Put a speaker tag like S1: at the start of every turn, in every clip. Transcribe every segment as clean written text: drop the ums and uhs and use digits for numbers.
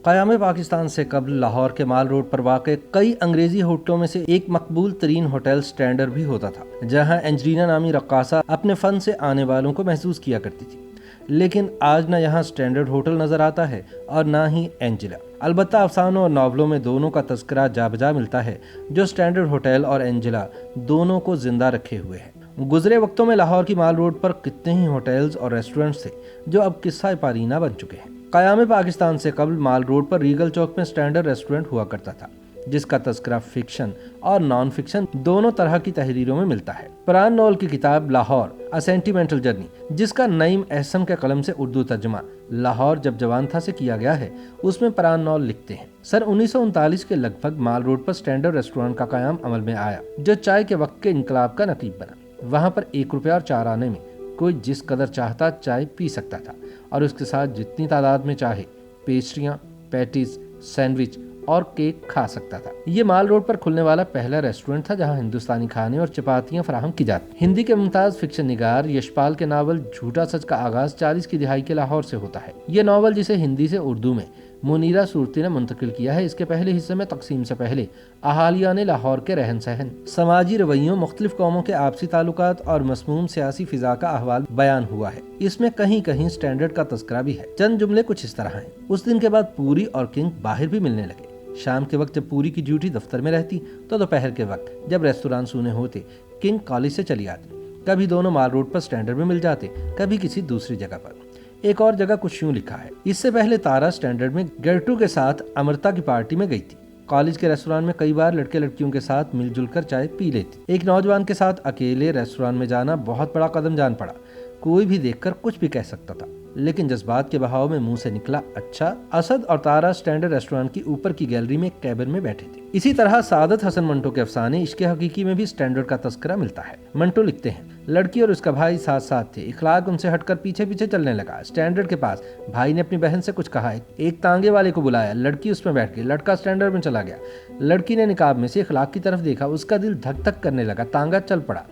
S1: قیام پاکستان سے قبل لاہور کے مال روڈ پر واقع کئی انگریزی ہوٹلوں میں سے ایک مقبول ترین ہوٹل سٹینڈرڈ بھی ہوتا تھا، جہاں اینجلینا نامی رقاصہ اپنے فن سے آنے والوں کو محظوظ کیا کرتی تھی۔ لیکن آج نہ یہاں سٹینڈرڈ ہوٹل نظر آتا ہے اور نہ ہی اینجلا۔ البتہ افسانوں اور ناولوں میں دونوں کا تذکرہ جا بجا ملتا ہے، جو سٹینڈرڈ ہوٹل اور اینجلا دونوں کو زندہ رکھے ہوئے ہیں۔ گزرے وقتوں میں لاہور کی مال روڈ پر کتنے ہی ہوٹلز اور ریسٹورنٹس تھے جو اب قصہ پارینہ بن چکے ہیں۔ قیام پاکستان سے قبل مال روڈ پر ریگل چوک میں سٹینڈرڈ ریسٹورنٹ ہوا کرتا تھا، جس کا تذکرہ فکشن اور نان فکشن دونوں طرح کی تحریروں میں ملتا ہے۔ پران نول کی کتاب لاہور اے سینٹیمنٹل جرنی، جس کا نعیم احسن کے قلم سے اردو ترجمہ لاہور جب جوان تھا سے کیا گیا ہے، اس میں پران نول لکھتے ہیں، سن 1939 کے لگ بھگ مال روڈ پر سٹینڈرڈ ریسٹورنٹ کا قیام عمل میں آیا، جو چائے کے وقت کے انقلاب کا نقیب بنا۔ وہاں پر 1 روپیہ اور 4 آنے میں کوئی جس قدر چاہتا چائے پی سکتا تھا، اور اس کے ساتھ جتنی تعداد میں چاہے پیسٹریاں، پیٹیز، سینڈوچ اور کیک کھا سکتا تھا۔ یہ مال روڈ پر کھلنے والا پہلا ریسٹورنٹ تھا جہاں ہندوستانی کھانے اور چپاتیاں فراہم کی جاتی۔ ہندی کے ممتاز فکشن نگار یشپال کے ناول جھوٹا سچ کا آغاز 40 کی دہائی کے لاہور سے ہوتا ہے۔ یہ ناول، جسے ہندی سے اردو میں منیرہ صورتی نے منتقل کیا ہے، اس کے پہلے حصے میں تقسیم سے پہلے اہالیان لاہور کے رہن سہن، سماجی رویوں، مختلف قوموں کے آپسی تعلقات اور مسموم سیاسی فضا کا احوال بیان ہوا ہے۔ اس میں کہیں کہیں سٹینڈرڈ کا تذکرہ بھی ہے۔ چند جملے کچھ اس طرح ہیں: اس دن کے بعد پوری اور کنگ باہر بھی ملنے لگے۔ شام کے وقت جب پوری کی ڈیوٹی دفتر میں رہتی تو دوپہر کے وقت جب ریستوران سونے ہوتے، کنگ کالج سے چلی آتی۔ کبھی دونوں مال روڈ پر سٹینڈرڈ میں مل جاتے، کبھی کسی دوسری جگہ پر۔ ایک اور جگہ کچھ یوں لکھا ہے: اس سے پہلے تارا سٹینڈرڈ میں گرٹو کے ساتھ امرتا کی پارٹی میں گئی تھی۔ کالج کے ریستوران میں کئی بار لڑکے لڑکیوں کے ساتھ مل جل کر چائے پی لیتی۔ ایک نوجوان کے ساتھ اکیلے ریستوران میں جانا بہت بڑا قدم جان پڑا۔ کوئی بھی دیکھ کر کچھ بھی کہہ سکتا تھا، لیکن جذبات کے بہاؤ میں منہ سے نکلا اچھا۔ اسد اور تارا سٹینڈرڈ ریسٹورانٹ کی اوپر کی گیلری میں ایک کیبن میں بیٹھے تھے۔ اسی طرح سعادت حسن منٹو کے افسانے عشق حقیقی میں بھی سٹینڈرڈ کا تذکرہ ملتا ہے۔ منٹو لکھتے ہیں: لڑکی اور اس کا بھائی ساتھ ساتھ تھے، اخلاق ان سے ہٹ کر پیچھے پیچھے چلنے لگا۔ سٹینڈرڈ کے پاس بھائی نے اپنی بہن سے کچھ کہا، ایک تانگے والے کو بلایا، لڑکی اس میں بیٹھ گئی، لڑکا سٹینڈرڈ میں چلا گیا۔ لڑکی نے نقاب میں سے اخلاق کی طرف دیکھا، اس کا دل دھک دھک کرنے لگا، تانگا چل پڑا۔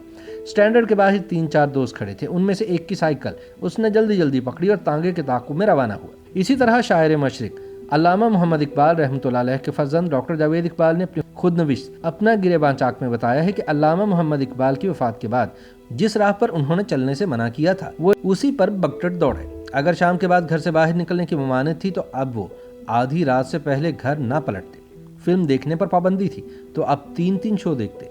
S1: سٹینڈرڈ کے باہر 3-4 دوست کھڑے تھے، ان میں سے ایک کی سائیکل اس نے جلدی جلدی پکڑی اور تانگے کے تعاقب میں روانہ ہوا۔ اسی طرح شاعر مشرق علامہ محمد اقبال رحمۃ اللہ علیہ کے فرزند ڈاکٹر جاوید اقبال نے اپنی خود نوشت اپنا گریباں چاک میں بتایا ہے کہ علامہ محمد اقبال کی وفات کے بعد جس راہ پر انہوں نے چلنے سے منع کیا تھا، وہ اسی پر بگٹٹ دوڑے۔ اگر شام کے بعد گھر سے باہر نکلنے کی ممانعت تھی تو اب وہ آدھی رات سے پہلے گھر نہ پلٹتے۔ فلم دیکھنے پر پابندی تھی تو اب 3 شو دیکھتے۔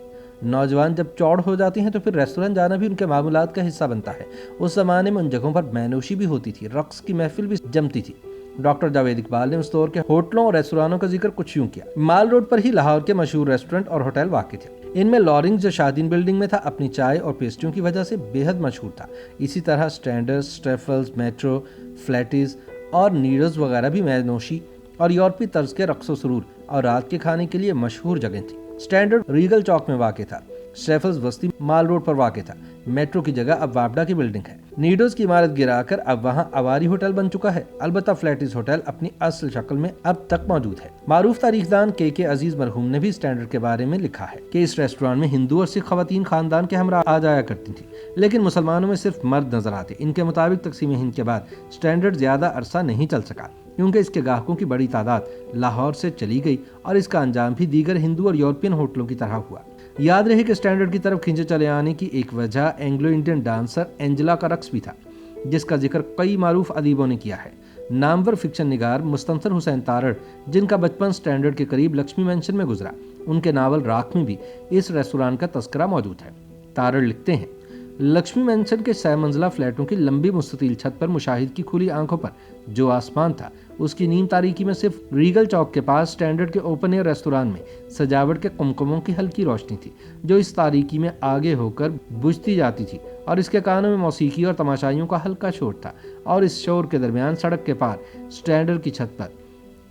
S1: نوجوان جب چوڑ ہو جاتی ہیں تو پھر ریسٹورنٹ جانا بھی ان کے معمولات کا حصہ بنتا ہے۔ اس زمانے میں ان جگہوں پر مینوشی بھی ہوتی تھی، رقص کی محفل بھی جمتی تھی۔ ڈاکٹر جاوید اقبال نے اس دور کے ہوٹلوں اور ریستورانوں کا ذکر کچھ یوں کیا: مال روڈ پر ہی لاہور کے مشہور ریسٹورنٹ اور ہوٹل واقع تھے۔ ان میں لارنگز جو شادین بلڈنگ میں تھا اپنی چائے اور پیسٹریوں کی وجہ سے بے حد مشہور تھا۔ اسی طرح سٹینڈرڈ، سٹریفلز، میٹرو، فلیٹیز اور نیڈلز وغیرہ بھی مینوشی اور یورپی طرز کے رقص و سرور اور رات کے کھانے کے لیے مشہور جگہ تھی۔ سٹینڈرڈ ریگل چوک میں واقع تھا، سٹریفلز وسطی مال روڈ پر واقع تھا، میٹرو کی جگہ اب واپڈا کی بلڈنگ ہے، نیڈوز کی عمارت گرا کر اب وہاں اواری ہوٹل بن چکا ہے۔ البتہ فلیٹیز ہوٹل اپنی اصل شکل میں اب تک موجود ہے۔ معروف تاریخ دان کے عزیز مرحوم نے بھی سٹینڈرڈ کے بارے میں لکھا ہے کہ اس ریسٹوران میں ہندو اور سکھ خواتین خاندان کے ہمراہ آ جایا کرتی تھیں، لیکن مسلمانوں میں صرف مرد نظر آتے۔ ان کے مطابق تقسیم ہند کے بعد سٹینڈرڈ زیادہ عرصہ نہیں چل سکا، کیونکہ اس کے گاہکوں کی بڑی تعداد لاہور سے چلی گئی اور اس کا انجام بھی دیگر ہندو اور یورپین ہوٹلوں کی طرح ہوا۔ یاد رہے کہ سٹینڈرڈ کی طرف کھینچے چلے آنے کی ایک وجہ اینگلو انڈین ڈانسر اینجلا کا رقص بھی تھا، جس کا ذکر کئی معروف ادیبوں نے کیا ہے۔ نامور فکشن نگار مستنصر حسین تارڑ، جن کا بچپن سٹینڈرڈ کے قریب لکشمی مینشن میں گزرا، ان کے ناول راکھ میں بھی اس ریستوران کا تذکرہ موجود ہے۔ تارڑ لکھتے ہیں: لکشمی مینشن کے 6 منزلہ فلیٹوں کی لمبی مستطیل چھت پر مشاہد کی کھلی آنکھوں پر جو آسمان تھا، اس کی نیم تاریکی میں صرف ریگل چوک کے پاس سٹینڈرڈ کے اوپن ایئر ریستوران میں سجاوٹ کے قمقموں کی ہلکی روشنی تھی، جو اس تاریکی میں آگے ہو کر بجھتی جاتی تھی، اور اس کے کانوں میں موسیقی اور تماشائیوں کا ہلکا شور تھا۔ اور اس شور کے درمیان سڑک کے پار سٹینڈرڈ کی چھت پر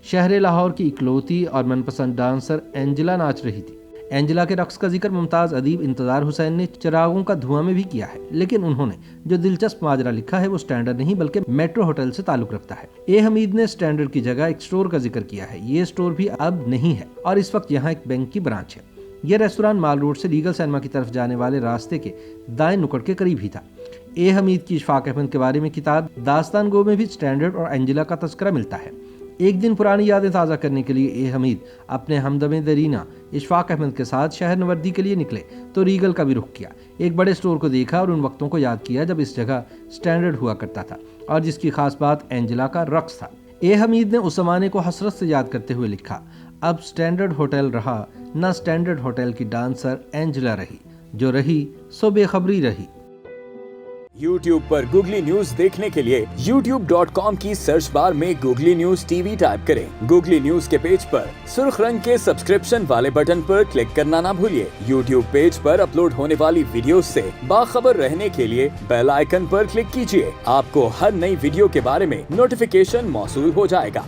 S1: شہر لاہور کی اکلوتی اور من پسند ڈانسر اینجلا ناچ رہی تھی۔ اینجلا کے رقص کا ذکر ممتاز ادیب انتظار حسین نے چراغوں کا دھواں میں بھی کیا ہے، لیکن انہوں نے جو دلچسپ ماجرا لکھا ہے وہ سٹینڈرڈ نہیں بلکہ میٹرو ہوٹل سے تعلق رکھتا ہے۔ اے حمید نے سٹینڈرڈ کی جگہ ایک سٹور کا ذکر کیا ہے۔ یہ سٹور بھی اب نہیں ہے اور اس وقت یہاں ایک بینک کی برانچ ہے۔ یہ ریستوران مال روڈ سے لیگل سینما کی طرف جانے والے راستے کے دائیں نکڑ کے قریب ہی تھا۔ اے حمید کی اشفاق احمد کے بارے میں کتاب داستان گو میں بھی سٹینڈرڈ اور اینجلا کا تذکرہ ملتا ہے۔ ایک دن پرانی یادیں تازہ کرنے کے لیے اے حمید اپنے ہمدم درینہ اشفاق احمد کے ساتھ شہر نوردی کے لیے نکلے تو ریگل کا بھی رخ کیا۔ ایک بڑے سٹور کو دیکھا اور ان وقتوں کو یاد کیا جب اس جگہ سٹینڈرڈ ہوا کرتا تھا اور جس کی خاص بات اینجلا کا رقص تھا۔ اے حمید نے اس زمانے کو حسرت سے یاد کرتے ہوئے لکھا، اب سٹینڈرڈ ہوٹل رہا نہ سٹینڈرڈ ہوٹل کی ڈانسر اینجلا رہی، جو رہی سو بے خبری رہی۔
S2: YouTube پر گوگلی نیوز دیکھنے کے لیے youtube.com کی سرچ بار میں googly news T V type کریں۔ گوگلی نیوز کے پیج پر سرخ رنگ کے سبسکرپشن والے بٹن پر کلک کرنا نہ بھولیے۔ YouTube پیج پر اپلوڈ ہونے والی ویڈیوز سے باخبر رہنے کے لیے بیل آئیکن پر کلک کیجیے۔ آپ کو ہر نئی ویڈیو کے بارے میں نوٹیفیکیشن موصول ہو جائے گا۔